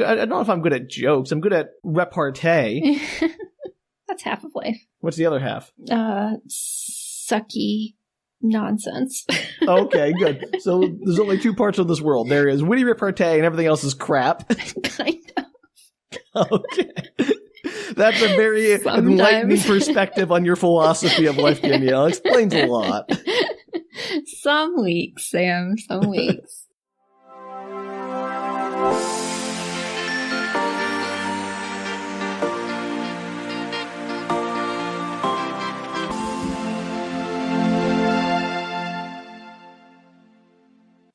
I don't know if I'm good at jokes. I'm good at repartee. That's half of life. What's the other half? Sucky nonsense. Okay, good. So there's only two parts of this world. There is witty repartee and everything else is crap. Kind of. Okay. That's a very enlightening perspective on your philosophy of life, Danielle. Explains a lot. Some weeks, Sam. Some weeks.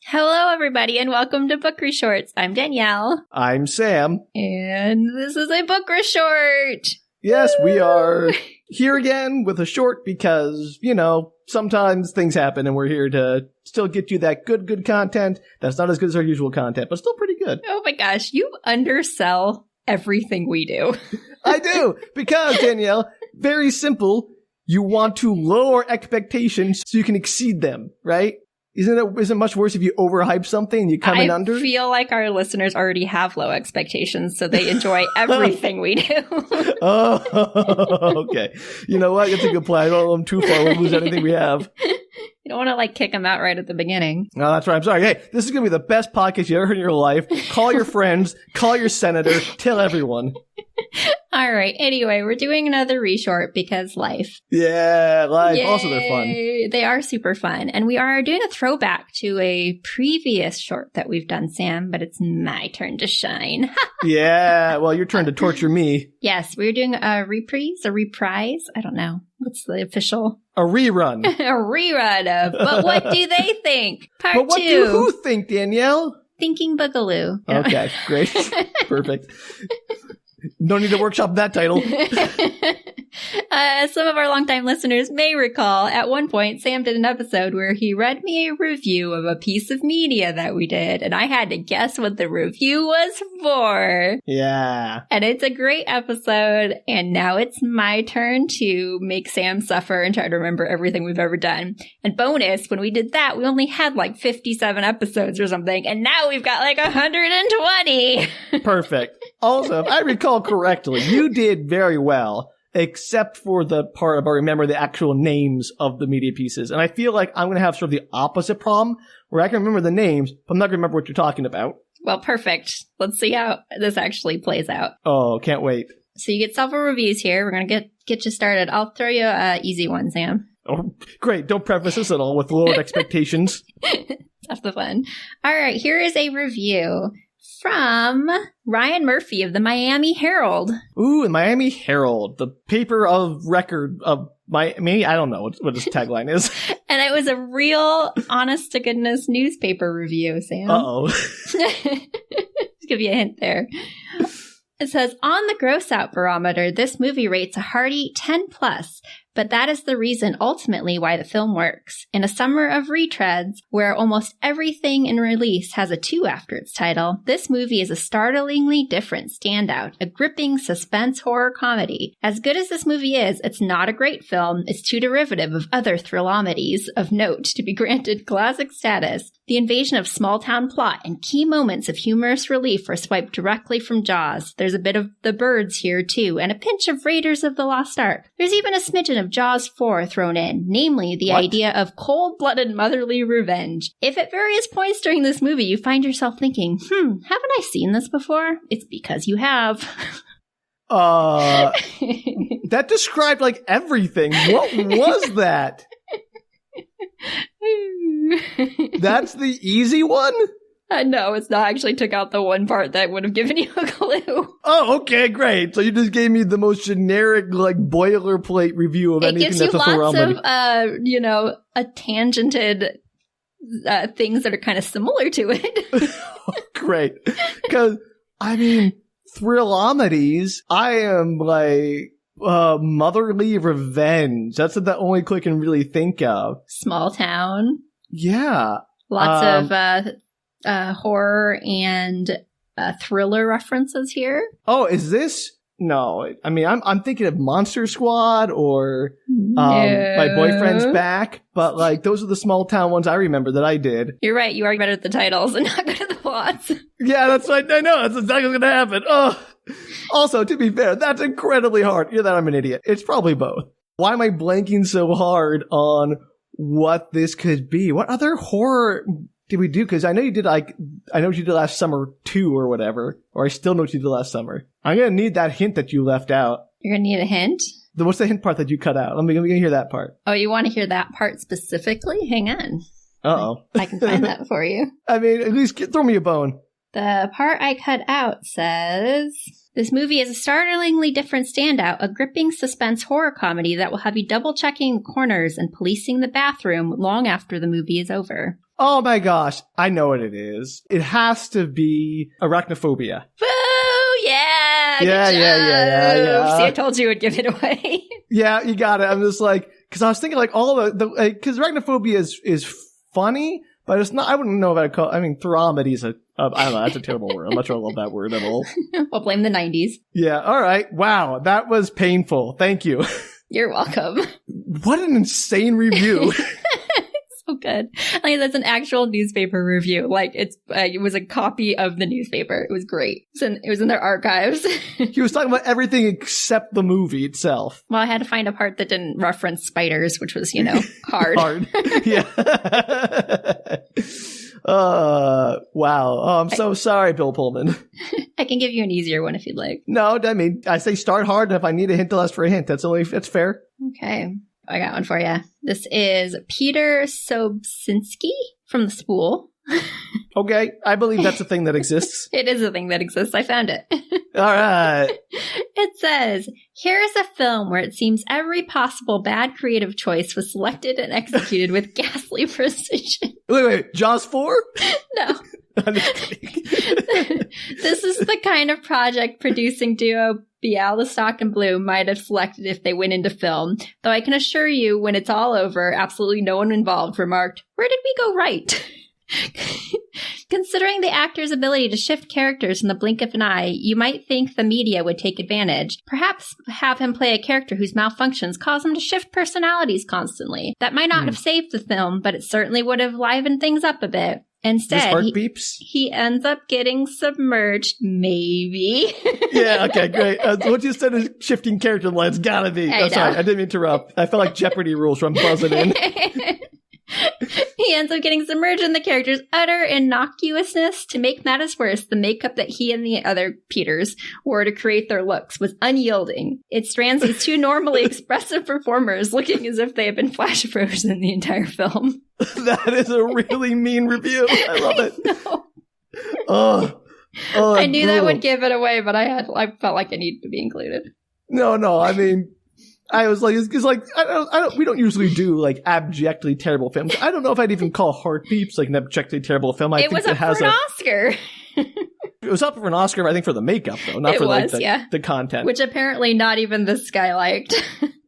Hello, everybody, and welcome to Book Reshorts. I'm Danielle. I'm Sam. And this is a book reshort. Yes, we are here again with a short because, you know, sometimes things happen and we're here to still get you that good content that's not as good as our usual content, but still pretty good. Oh my gosh, you undersell everything we do. I do, because, Danielle, very simple. You want to lower expectations so you can exceed them, right? Isn't it much worse if you overhype something and you come in under? I feel like our listeners already have low expectations, so they enjoy everything we do. Oh, okay. You know what? That's a good plan. I don't let them too far. We'll lose anything we have. You don't want to, kick them out right at the beginning. No, that's right. I'm sorry. Hey, this is going to be the best podcast you ever heard in your life. Call your friends. Call your senator. Tell everyone. All right. Anyway, we're doing another reshort because life. Yeah, life. Yay. Also, they're fun. They are super fun. And we are doing a throwback to a previous short that we've done, Sam, but it's my turn to shine. Yeah. Well, your turn to torture me. Yes, we're doing a reprise. I don't know. What's the official? A rerun. A rerun of But What Do They Think? Part 2. But what do who think, Danielle? Thinking Boogaloo. Okay, great. Perfect. No need to workshop that title. Some of our longtime listeners may recall at one point Sam did an episode where he read me a review of a piece of media that we did, and I had to guess what the review was for. Yeah. And it's a great episode, and now it's my turn to make Sam suffer and try to remember everything we've ever done. And bonus, when we did that, we only had 57 episodes or something, and now we've got 120. Perfect. Also, if I recall correctly, you did very well, except for the part about remember the actual names of the media pieces. And I feel like I'm going to have sort of the opposite problem, where I can remember the names, but I'm not going to remember what you're talking about. Well, perfect. Let's see how this actually plays out. Oh, can't wait. So you get several reviews here. We're going to get you started. I'll throw you an easy one, Sam. Oh, great. Don't preface this at all with lowered expectations. That's the fun. All right, here is a review from Ryan Murphy of the Miami Herald. Ooh, the Miami Herald, the paper of record of Miami. I don't know what his tagline is. And it was a real honest-to-goodness newspaper review, Sam. Uh-oh. Just give you a hint there. It says, on the gross out barometer, this movie rates a hearty 10+, but that is the reason ultimately why the film works. In a summer of retreads, where almost everything in release has a 2 after its title, this movie is a startlingly different standout, a gripping suspense horror comedy. As good as this movie is, it's not a great film. It's too derivative of other thrillamedies of note to be granted classic status. The invasion of small-town plot and key moments of humorous relief are swiped directly from Jaws. There's a bit of The Birds here, too, and a pinch of Raiders of the Lost Ark. There's even a smidgen of Jaws 4 thrown in, namely the idea of cold-blooded motherly revenge. If at various points during this movie you find yourself thinking, haven't I seen this before? It's because you have. That described everything. What was that? That's the easy one? No, it's not. I actually took out the one part that would have given you a clue. Oh, okay, great. So you just gave me the most generic, boilerplate review of anything that's a thrillamedy. It gives you lots of, tangented things that are kind of similar to it. Great. Because, thrillamedies, I am motherly revenge. That's the only clue I can really think of. Small town. Yeah. Lots of horror and thriller references here. Oh, is this No. I mean, I'm thinking of Monster Squad or My Boyfriend's Back, but like those are the small town ones I remember that I did. You're right. You are better at the titles and not good at the plots. Yeah, that's right. I know. That's exactly what's going to happen. Oh. Also, to be fair, that's incredibly hard. You're that I'm an idiot. It's probably both. Why am I blanking so hard on what this could be? What other horror did we do? Because I know you did I know what you did last summer too or whatever. Or I still know what you did last summer. I'm going to need that hint that you left out. You're going to need a hint? What's the hint part that you cut out? Let me hear that part. Oh, you want to hear that part specifically? Hang on. Uh-oh. I can find that for you. I mean, at least throw me a bone. The part I cut out says, this movie is a startlingly different standout, a gripping suspense horror comedy that will have you double-checking the corners and policing the bathroom long after the movie is over. Oh my gosh, I know what it is. It has to be Arachnophobia. Boo! Yeah! Yeah. See, I told you it would give it away. Yeah, you got it. I'm just like, because I was thinking like all because Arachnophobia is funny, but it's not, I wouldn't know about it. I mean, Theromedy is I don't know, that's a terrible word. I'm not sure I love that word at all. We'll blame the 90s. Yeah, all right. Wow, that was painful. Thank you. You're welcome. What an insane review. So good. Like, that's an actual newspaper review. Like, it was a copy of the newspaper. It was great. It was in their archives. He was talking about everything except the movie itself. Well, I had to find a part that didn't reference spiders, which was, hard. Hard. Yeah. Wow. Oh, I'm so sorry, Bill Pullman. I can give you an easier one if you'd like. No, I mean, I say start hard, and if I need a hint, I'll ask for a hint. That's fair. Okay. I got one for you. This is Peter Sobczynski from The Spool. Okay. I believe that's a thing that exists. It is a thing that exists. I found it. All right. It says, here is a film where it seems every possible bad creative choice was selected and executed with ghastly precision. Wait. Jaws 4? No. This is the kind of project producing duo Bialystok and Bloom might have selected if they went into film, though I can assure you when it's all over, absolutely no one involved remarked, where did we go right? Considering the actor's ability to shift characters in the blink of an eye, you might think the media would take advantage. Perhaps have him play a character whose malfunctions cause him to shift personalities constantly. That might not have saved the film, but it certainly would have livened things up a bit. Instead, he ends up getting submerged, maybe. Yeah, okay, great. What you said is shifting character lines. Gotta be. Sorry, I didn't mean to interrupt. I felt like Jeopardy rules from buzzing in. He ends up getting submerged in the character's utter innocuousness. To make matters worse, the makeup that he and the other Peters wore to create their looks was unyielding. It strands these two normally expressive performers looking as if they had been flash frozen the entire film. That is a really mean review. I love it. No. Oh, I knew that would give it away, but I felt like it needed to be included. No. I mean, I was like, it's like, we don't usually do like abjectly terrible films. I don't know if I'd even call Heart Beeps like an abjectly terrible film. It was up for an Oscar. It was up for an Oscar, I think, for the makeup though, not for the content. Which apparently not even this guy liked.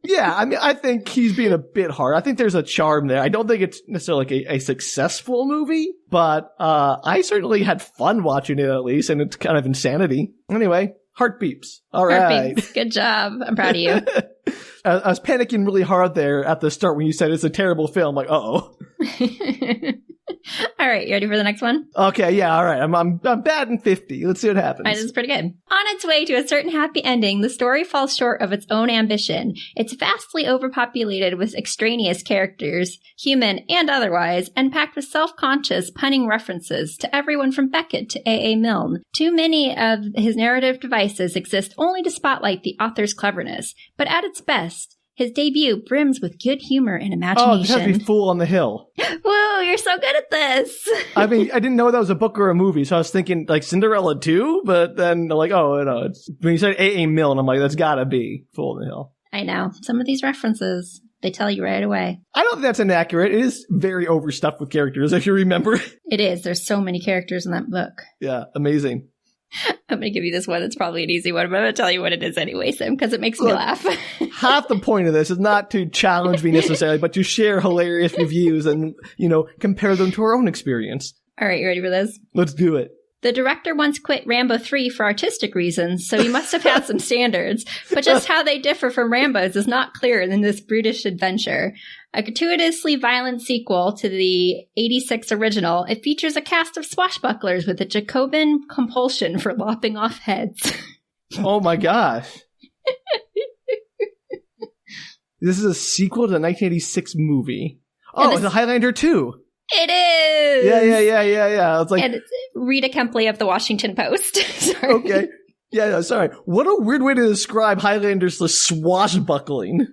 Yeah, I mean, I think he's being a bit hard. I think there's a charm there. I don't think it's necessarily like a successful movie, but I certainly had fun watching it at least, and it's kind of insanity. Anyway, Heart Beeps. All right. Heart Beeps. Good job. I'm proud of you. I was panicking really hard there at the start when you said it's a terrible film. Like, uh-oh. All right, you ready for the next one? Okay, yeah, all right. I'm batting 50. Let's see what happens. This is pretty good. On its way to a certain happy ending, the story falls short of its own ambition. It's vastly overpopulated with extraneous characters, human and otherwise, and packed with self-conscious, punning references to everyone from Beckett to A.A. Milne. Too many of his narrative devices exist only to spotlight the author's cleverness, but at its best, his debut brims with good humor and imagination. Oh, this has to be Fool on the Hill. Whoa, you're so good at this. I mean, I didn't know that was a book or a movie, so I was thinking like Cinderella too, but then like, oh, no, it's when you said A.A. Milne, I'm like, that's gotta be Fool on the Hill. I know. Some of these references, they tell you right away. I don't think that's inaccurate. It is very overstuffed with characters, if you remember. It is. There's so many characters in that book. Yeah, amazing. I'm going to give you this one. It's probably an easy one, but I'm going to tell you what it is anyway, Sam, because it makes me laugh. Half the point of this is not to challenge me necessarily, but to share hilarious reviews and, compare them to our own experience. All right, you ready for this? Let's do it. The director once quit Rambo 3 for artistic reasons, so he must have had some standards. But just how they differ from Rambo's is not clear in this brutish adventure. A gratuitously violent sequel to the 86 original, it features a cast of swashbucklers with a Jacobin compulsion for lopping off heads. Oh my gosh. This is a sequel to the 1986 movie. Oh, it's a Highlander 2. It is! Yeah. It's like, and it's Rita Kempley of the Washington Post. Sorry. Okay. Yeah, sorry. What a weird way to describe Highlander's swashbuckling.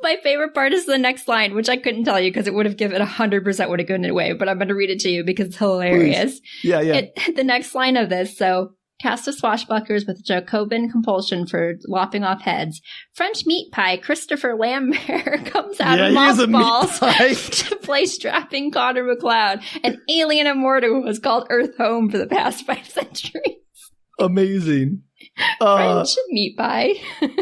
My favorite part is the next line, which I couldn't tell you because it would have given 100% would have given it away, but I'm going to read it to you because it's hilarious. Please. Yeah. The next line of this, so... Cast of swashbucklers with Jacobin compulsion for lopping off heads. French meat pie Christopher Lambert comes out of mothballs to play strapping Connor McLeod, an alien immortal who has called Earth home for the past 5 centuries. Amazing. French meat pie.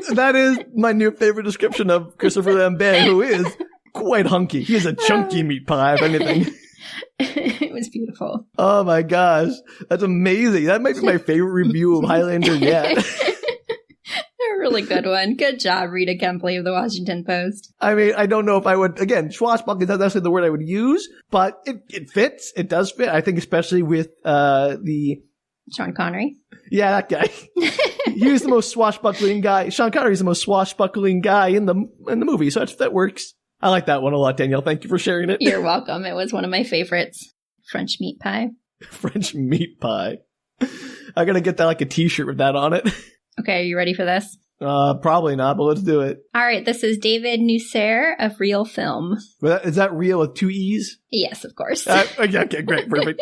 That is my new favorite description of Christopher Lambert, who is quite hunky. He is a chunky meat pie, if anything. It was beautiful. Oh my gosh. That's amazing. That might be my favorite review of Highlander yet. A really good one. Good job, Rita Kempley of the Washington Post. I mean, I don't know if I would, again, swashbuckling is not necessarily the word I would use, but it fits. It does fit. I think especially with the... Sean Connery. Yeah, that guy. He was the most swashbuckling guy. Sean Connery is the most swashbuckling guy in the movie, so that works. I like that one a lot, Danielle. Thank you for sharing it. You're welcome. It was one of my favorites. French meat pie. French meat pie. I gotta get that like a t-shirt with that on it. Okay, are you ready for this? Probably not, but let's do it. All right, this is David Nusser of Real Film. Is that real with 2 E's? Yes, of course. Okay, great, perfect.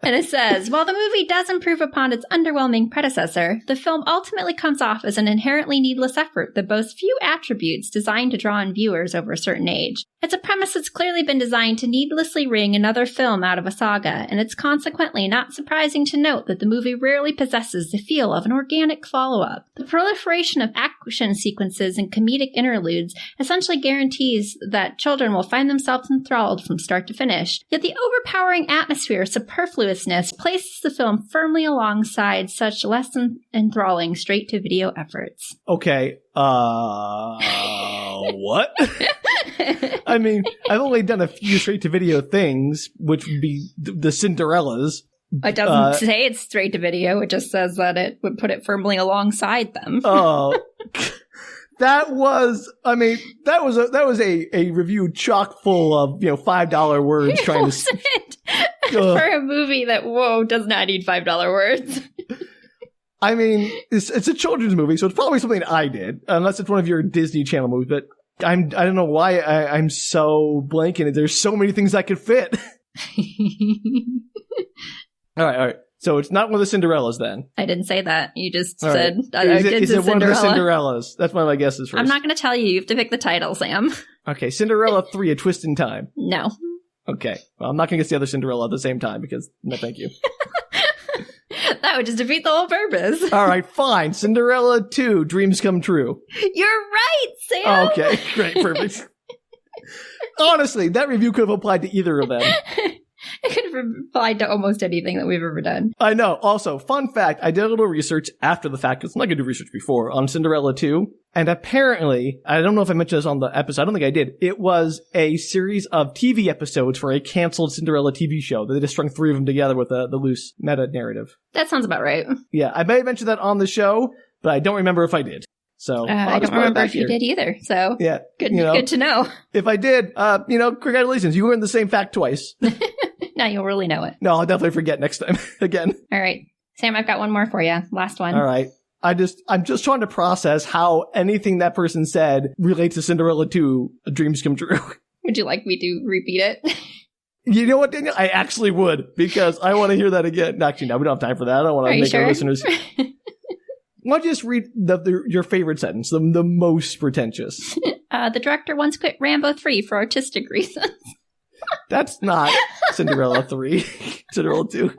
And it says, while the movie does improve upon its underwhelming predecessor, the film ultimately comes off as an inherently needless effort that boasts few attributes designed to draw in viewers over a certain age. It's a premise that's clearly been designed to needlessly wring another film out of a saga, and it's consequently not surprising to note that the movie rarely possesses the feel of an organic follow-up. The proliferation of action sequences and comedic interludes essentially guarantees that children will find themselves enthralled from start to finish, yet the overpowering atmosphere of superfluousness places the film firmly alongside such less enthralling straight-to-video efforts. Okay, what? I mean, I've only done a few straight-to-video things, which would be the Cinderellas. It doesn't say it's straight to video. It just says that it would put it firmly alongside them. Oh, that was a review chock full of, $5 words trying to. For a movie that, does not need $5 words. I mean, it's a children's movie, so it's probably something I did, unless it's one of your Disney Channel movies, but I don't know why I'm so blanking. There's so many things that could fit. All right. So it's not one of the Cinderellas then. I didn't say that. You just said right. Is it one of the Cinderellas? That's one of my guesses first. I'm not going to tell you. You have to pick the title, Sam. Okay, Cinderella 3, A Twist in Time. No. Okay. Well, I'm not going to guess the other Cinderella at the same time because, no, thank you. That would just defeat the whole purpose. All right, fine. Cinderella 2, Dreams Come True. You're right, Sam. Okay, great, perfect. Honestly, that review could have applied to either of them. It could have applied to almost anything that we've ever done. I know. Also, fun fact, I did a little research after the fact, because I'm not going to do research before, on Cinderella 2. And apparently, I don't know if I mentioned this on the episode, I don't think I did. It was a series of TV episodes for a canceled Cinderella TV show. They just strung 3 of them together with the loose meta-narrative. That sounds about right. Yeah, I may have mentioned that on the show, but I don't remember if I did. So I don't remember if you did either. So yeah, good to know. If I did, congratulations. You learned the same fact twice. Now you'll really know it. No, I'll definitely forget next time. Again. All right. Sam, I've got one more for you. Last one. All right. I'm just trying to process how anything that person said relates to Cinderella 2, Dreams Come True. Would you like me to repeat it? You know what, Danielle? I actually would, because I want to hear that again. Actually, no, we don't have time for that. I don't want to make our listeners... Why don't you just read your favorite sentence, the most pretentious? The director once quit Rambo 3 for artistic reasons. That's not Cinderella 3. Cinderella 2.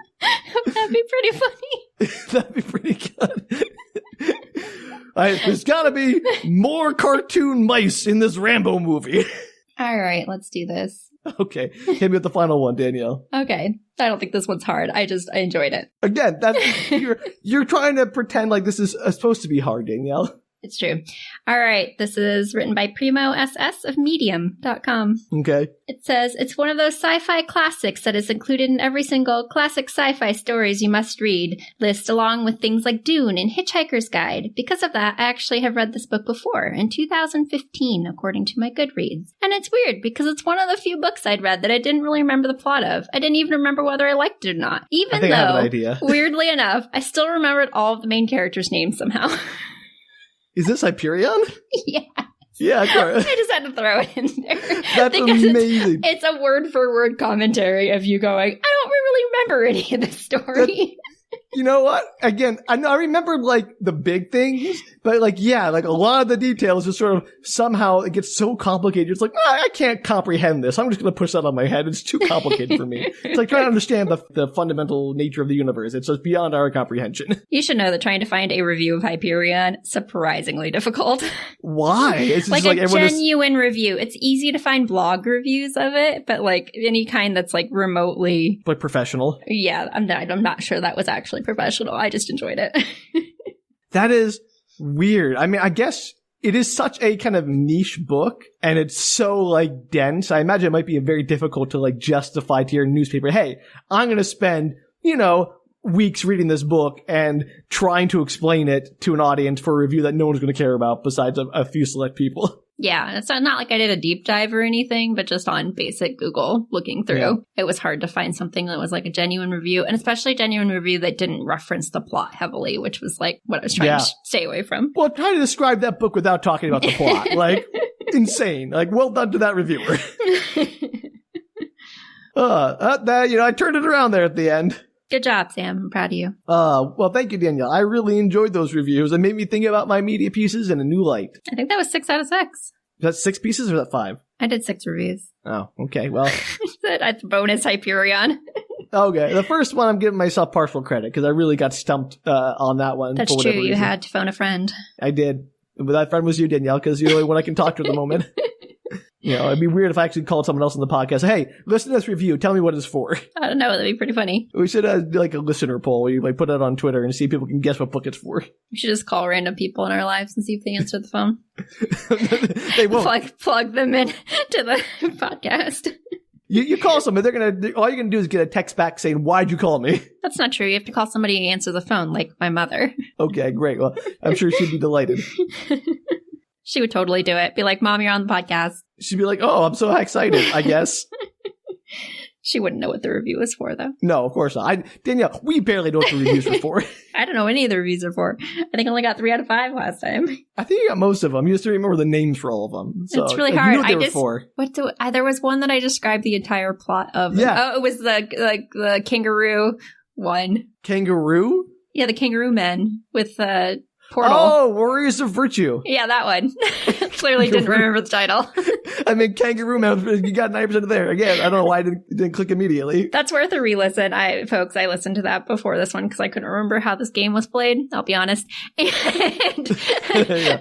That'd be pretty funny. That'd be pretty good. There's gotta be more cartoon mice in this Rambo movie. All right, let's do this. Okay. Hit me with the final one, Danielle. Okay. I don't think this one's hard. I enjoyed it. Again, that's you're trying to pretend like this is supposed to be hard, Danielle. It's true. All right. This is written by Primo SS of Medium.com. Okay. It says, it's one of those sci-fi classics that is included in every single classic sci-fi stories you must read list, along with things like Dune and Hitchhiker's Guide. Because of that, I actually have read this book before in 2015, according to my Goodreads. And it's weird because it's one of the few books I'd read that I didn't really remember the plot of. I didn't even remember whether I liked it or not. Even though, I have an idea. Weirdly enough, I still remembered all of the main characters' names somehow. Is this Hyperion? Yeah. Yeah, of course. I just had to throw it in there. That's amazing. It's a word-for-word commentary of you going, I don't really remember any of this story. You know what? Again, I remember like the big things, but like, yeah, like a lot of the details just sort of somehow it gets so complicated. It's like, I can't comprehend this. I'm just going to push that on my head. It's too complicated for me. It's like trying to understand the fundamental nature of the universe. It's just beyond our comprehension. You should know that trying to find a review of Hyperion, surprisingly difficult. Why? It's like just a genuine review. It's easy to find blog reviews of it, but like any kind that's like remotely like professional. Yeah, I'm not sure that was actually professional. I just enjoyed it. That is weird. I mean, I guess it is such a kind of niche book and it's so like dense. I imagine it might be very difficult to like justify to your newspaper, hey, I'm going to spend, weeks reading this book and trying to explain it to an audience for a review that no one's going to care about besides a few select people. Yeah, it's not like I did a deep dive or anything, but just on basic Google looking through, It was hard to find something that was like a genuine review, and especially a genuine review that didn't reference the plot heavily, which was like what I was trying to stay away from. Well, try to describe that book without talking about the plot. Like, insane. Like, well done to that reviewer. I turned it around there at the end. Good job, Sam. I'm proud of you. Well, thank you, Danielle. I really enjoyed those reviews. It made me think about my media pieces in a new light. I think that was 6 out of 6. Is that 6 pieces or is that 5? I did 6 reviews. Oh, okay. Well, that's bonus Hyperion. Okay. The first one, I'm giving myself partial credit because I really got stumped on that one. That's true. You had to phone a friend. I did. But that friend was you, Danielle, because you're the only one I can talk to at the moment. It'd be weird if I actually called someone else on the podcast. Hey, listen to this review. Tell me what it's for. I don't know. That'd be pretty funny. We should do like a listener poll where you like put it on Twitter and see if people can guess what book it's for. We should just call random people in our lives and see if they answer the phone. They won't. Plug them in to the podcast. You call someone, all you're gonna do is get a text back saying, "Why'd you call me?" That's not true. You have to call somebody and answer the phone, like my mother. Okay, great. Well, I'm sure she'd be delighted. She would totally do it. Be like, Mom, you're on the podcast. She'd be like, oh, I'm so excited, I guess. She wouldn't know what the review is for, though. No, of course not. Danielle, we barely know what the reviews are for. I don't know any of the reviews are for. I think I only got 3 out of 5 last time. I think you got most of them. You just don't remember the names for all of them. So, it's really hard. You know what they were for. There was one that I described the entire plot of. Yeah. Oh, it was the kangaroo one. Kangaroo? Yeah, the kangaroo men with the portal. Oh, Warriors of Virtue. Yeah, that one. Clearly didn't remember the title. I mean, Kangaroo Man, you got 90% there. Again, I don't know why it didn't click immediately. That's worth a re-listen. I listened to that before this one because I couldn't remember how this game was played. I'll be honest. And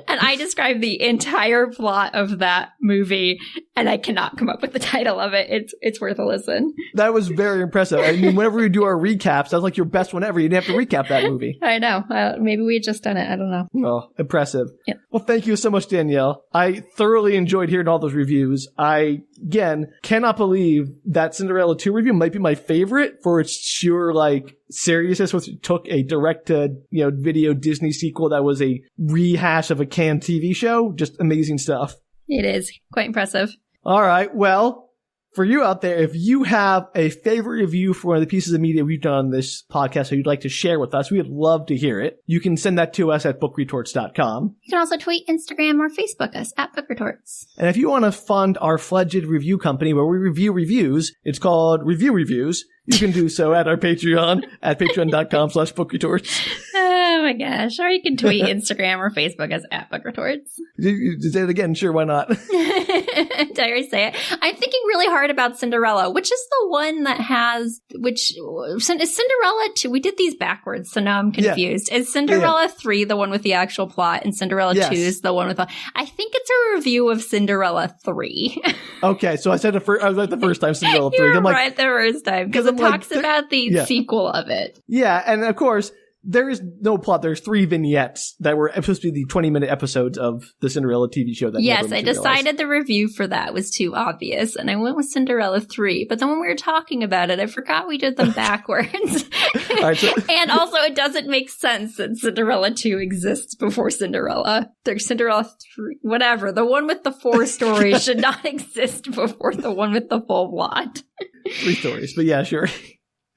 I described the entire plot of that movie, and I cannot come up with the title of it. It's worth a listen. That was very impressive. I mean, whenever we do our recaps, that was like your best one ever. You didn't have to recap that movie. I know. Maybe we had just done it. I don't know. Oh, impressive. Yeah. Well, thank you so much, Danielle. I thoroughly enjoyed hearing all those reviews. I, again, cannot believe that Cinderella 2 review might be my favorite for its sheer, seriousness, which took a direct-to-video Disney sequel that was a rehash of a canned TV show. Just amazing stuff. It is. Quite impressive. All right. Well, for you out there, if you have a favorite review for one of the pieces of media we've done on this podcast that you'd like to share with us, we would love to hear it. You can send that to us at bookretorts.com. You can also tweet, Instagram, or Facebook us at bookretorts. And if you want to fund our fledged review company where we review reviews, it's called Review Reviews. You can do so at our Patreon at patreon.com/bookretorts. Oh Oh my gosh. Or you can tweet Instagram or Facebook as @BookRetorts. Say it again. Sure, why not? Did I already say it? I'm thinking really hard about Cinderella, which is the one that has, is Cinderella 2? We did these backwards, so now I'm confused. Yeah. Is Cinderella 3 the one with the actual plot, and Cinderella 2 is the one with the... I think it's a review of Cinderella 3. Okay, so I said I was right the first time, Cinderella 3. You were I'm like, right the first time, because it talks about the sequel of it. Yeah, and of course... There is no plot. There's 3 vignettes that were supposed to be the 20-minute episodes of the Cinderella TV show. I decided the review for that was too obvious, and I went with Cinderella 3. But then when we were talking about it, I forgot we did them backwards. Right, and also, it doesn't make sense that Cinderella 2 exists before Cinderella. There's Cinderella 3, whatever. The one with the 4 stories should not exist before the one with the full plot. 3 stories, but yeah, sure.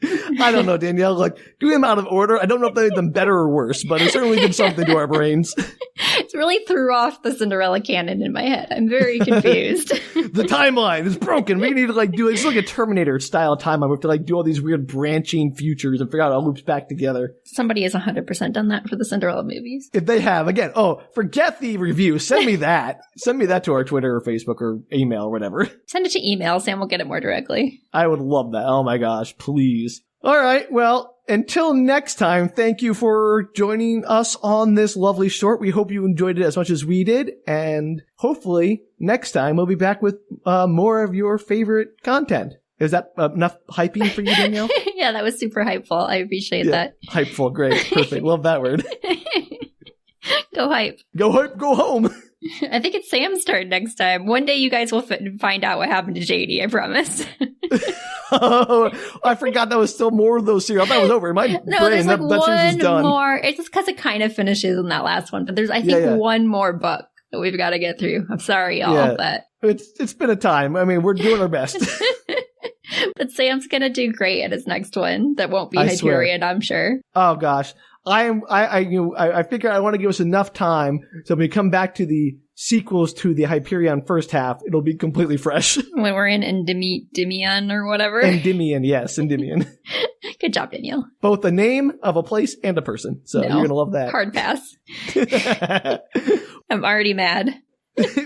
I don't know, Danielle. Like, doing them out of order, I don't know if they made them better or worse, but it certainly did something to our brains. It really threw off the Cinderella canon in my head. I'm very confused. The timeline is broken. We need to do it's like a Terminator style timeline. We have to do all these weird branching futures and figure out how it loops back together. Somebody has 100% done that for the Cinderella movies. If they have, again, forget the review. Send me that. Send me that to our Twitter or Facebook or email or whatever. Send it to email. Sam will get it more directly. I would love that. Oh my gosh, please. All right. Well, until next time, thank you for joining us on this lovely short. We hope you enjoyed it as much as we did. And hopefully next time we'll be back with more of your favorite content. Is that enough hyping for you, Danielle? Yeah, that was super hypeful. I appreciate that. Hypeful. Great. Perfect. Love that word. Go hype. Go hype. Go home. I think it's Sam's turn next time. One day you guys will find out what happened to JD, I promise. Oh, I forgot that was still more of those series. I thought it was over. In my brain, there's that series is done. More. It's just because it kind of finishes in that last one. But there's, I think, one more book that we've got to get through. I'm sorry, y'all, but... It's been a time. I mean, we're doing our best. But Sam's going to do great at his next one. That won't be Hyperion, I'm sure. Oh, gosh. I figure I want to give us enough time so when we come back to the sequels to the Hyperion first half, it'll be completely fresh. When we're in Endymion or whatever. Endymion, yes, Endymion. Good job, Danielle. Both the name of a place and a person. So you're going to love that. Hard pass. I'm already mad.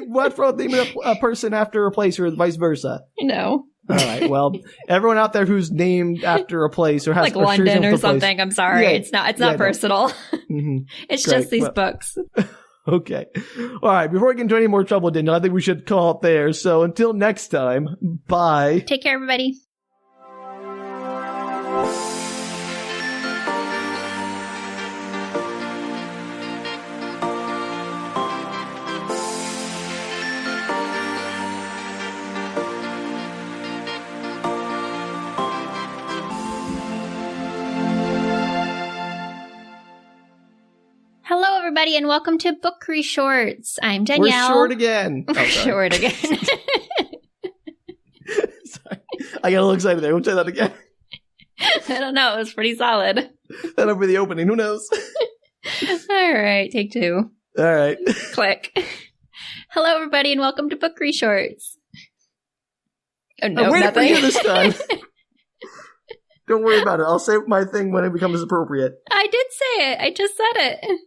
What for the name of a person after a place or vice versa? No. All right. Well, everyone out there who's named after a place or has like London or something. Place, I'm sorry. It's not personal. Mm-hmm. It's great. Just these books. Okay. All right. Before we get into any more trouble, Danielle, I think we should call it there. So until next time, bye. Take care, everybody. Hello, everybody, and welcome to Book Reshorts. I'm Danielle. We're short again. We're short again. Sorry. I got a little excited there. We'll try that again. I don't know. It was pretty solid. That'll be the opening. Who knows? All right. Take 2. All right. Click. Hello, everybody, and welcome to Book Reshorts. Oh, no, I'm waiting nothing. for you this time. Don't worry about it. I'll say my thing when it becomes appropriate. I did say it. I just said it.